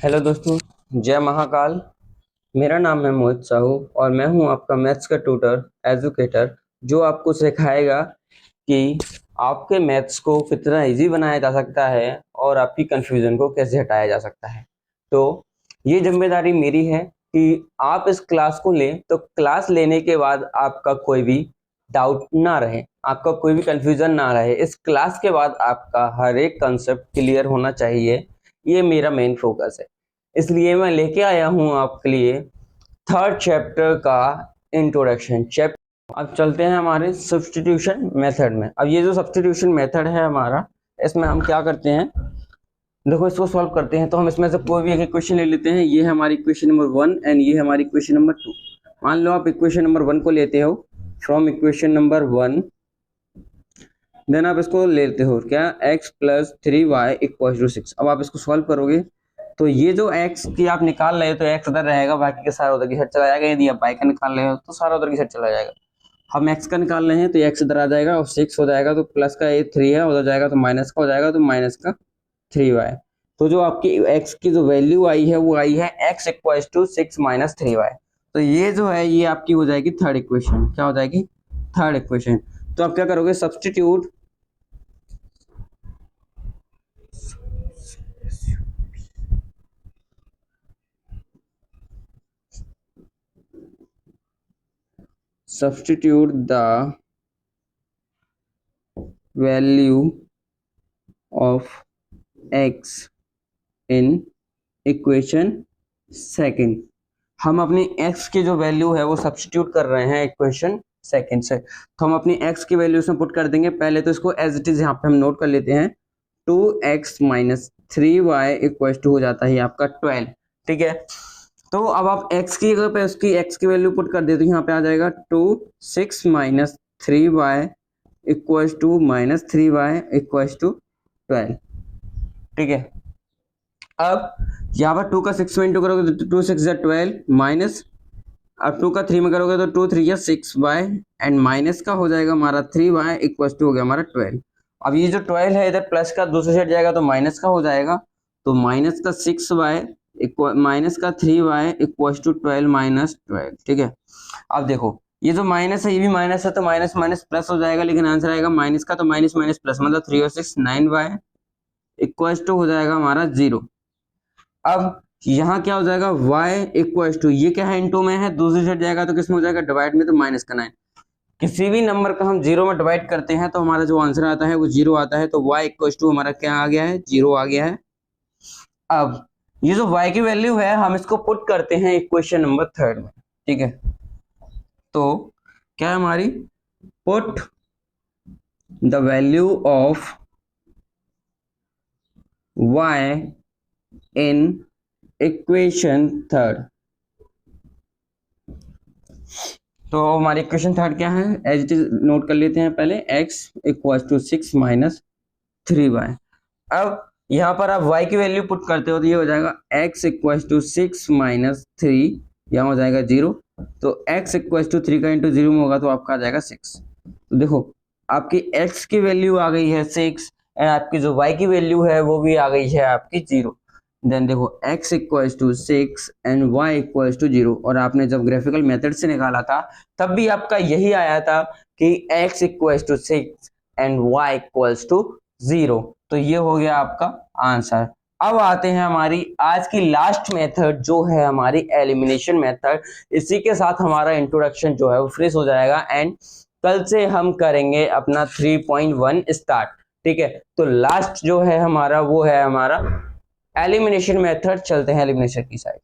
Hello दोस्तों, जय महाकाल। मेरा नाम है मोहित साहू और मैं हूं आपका मैथ्स का ट्यूटर एजुकेटर, जो आपको सिखाएगा कि आपके मैथ्स को कितना इजी बनाया जा सकता है और आपकी कंफ्यूजन को कैसे हटाया जा सकता है। तो ये जिम्मेदारी मेरी है कि आप इस क्लास को लें, तो क्लास लेने के बाद आपका कोई भी डाउट ना रहे, आपका कोई भी कंफ्यूजन ना रहे। इस क्लास के बाद आपका हर एक कंसेप्ट क्लियर होना चाहिए, ये मेरा मेन फोकस है। इसलिए मैं लेके आया हूँ आपके लिए थर्ड चैप्टर का इंट्रोडक्शन चैप्टर। अब चलते हैं हमारे सब्स्टिट्यूशन मेथड में। अब ये जो सब्स्टिट्यूशन मेथड है हमारा, इसमें हम क्या करते हैं, देखो इसको सॉल्व करते हैं। तो हम इसमें से कोई भी एक इक्वेशन ले लेते हैं। ये है हमारी इक्वेशन नंबर 1 एंड ये है हमारी इक्वेशन नंबर 2। मान लो आप इक्वेशन नंबर 1 को लेते हो फ्रॉम इक्वेशन नंबर 1, देन आप इसको लेते हो क्या, x plus 3y equal to 6। अब आप इसको सॉल्व करोगे तो ये जो x की आप निकाल रहे हो तो x इधर रहेगा, बाकी का सारा उधर की साइड चला जाएगा। यदि आप y का निकाल रहे हो तो सारा उधर की साइड चला जाएगा। हम x का निकाल रहे हैं तो x इधर आ जाएगा और 6 हो जाएगा, तो प्लस का ये 3 है, उधर जाएगा तो माइनस का हो जाएगा, तो माइनस का 3y। तो जो आपकी x की जो वैल्यू आई है वो आई है x equal to 6 minus 3y। तो ये जो है ये आपकी हो जाएगी थर्ड इक्वेशन। क्या हो जाएगी? Third equation. तो आप क्या करोगे, substitute the value of x in equation second. हम अपनी x की जो वैल्यू है वो सब्स्टिट्यूट कर रहे हैं इक्वेशन सेकेंड से। तो हम अपनी x की वैल्यू उसमें पुट कर देंगे। पहले तो इसको एज इट इज यहाँ पे हम नोट कर लेते हैं। 2x minus 3y equal to हो जाता है आपका 12। ठीक है, तो अब आप x की जगह पे उसकी x की वैल्यू पुट कर दे तो यहाँ पे आ जाएगा 6 minus 3y equal to minus 3y equal to 12। ठीक है, अब यहाँ पर 2 का 6 में इंटू करोगे तो 2 6 या 12 माइनस, अब 2 का 3 में करोगे तो 2 3 या 6y एंड माइनस का हो जाएगा हमारा 3y इक्वल टू हो गया हमारा 12। अब ये जो 12 है इधर प्लस का दूसरे साइड जाएगा तो माइनस का हो जाएगा, तो माइनस का 6y इक्वल माइनस का 3y इक्वल टू 12 माइनस 12। ठीक है, अब देखो ये जो माइनस है ये भी माइनस है, तो माइनस माइनस प्लस हो जाएगा, लेकिन आंसर आएगा माइनस का, तो माइनस माइनस प्लस मतलब 3 और 6 9y इक्वल टू हो जाएगा हमारा 0। अब यहाँ क्या हो जाएगा, y इक्वल टू, ये क्या है इनटू में है, दूसरी साइड जाएगा तो किसमें हो जाएगा, डिवाइड में, तो माइनस का 9। किसी भी नंबर का हम 0 में डिवाइड करते हैं तो हमारा जो आंसर आता है वो 0 आता है। तो y इक्वल टू हमारा क्या आ गया है, 0 आ गया है। अब ये जो y की वैल्यू है हम इसको पुट करते हैं इक्वेशन नंबर 3 में। ठीक है, तो क्या है हमारी, put the value of y in equation 3। तो हमारी इक्वेशन 3 क्या है, एज इट इज नोट कर लेते हैं पहले, x equal to 6 minus 3y। अब यहाँ पर आप y की वैल्यू पुट करते हो तो ये हो जाएगा x इक्वल टू 6 माइनस 3, यहाँ हो जाएगा 0। तो x इक्वल टू 3 का इंटू 0 में होगा तो आपका आ जाएगा 6। तो देखो आपकी x की वैल्यू आ गई है 6 एंड आपकी जो y की वैल्यू है वो भी आ गई है आपकी 0। देन देखो x equal to 6 and y equal to 0, और आपने जब ग्राफिकल मेथड से निकाला था तब भी आपका यही आया था कि x equal to 6 and y equal to 0। तो ये हो गया आपका आंसर। अब आते हैं हमारी आज की लास्ट मेथड जो है हमारी एलिमिनेशन मेथड। इसी के साथ हमारा इंट्रोडक्शन जो है वो फ्रेश हो जाएगा एंड कल से हम करेंगे अपना 3.1 स्टार्ट। ठीक है, तो लास्ट जो है हमारा वो है हमारा एलिमिनेशन मेथड। चलते हैं एलिमिनेशन की साइड।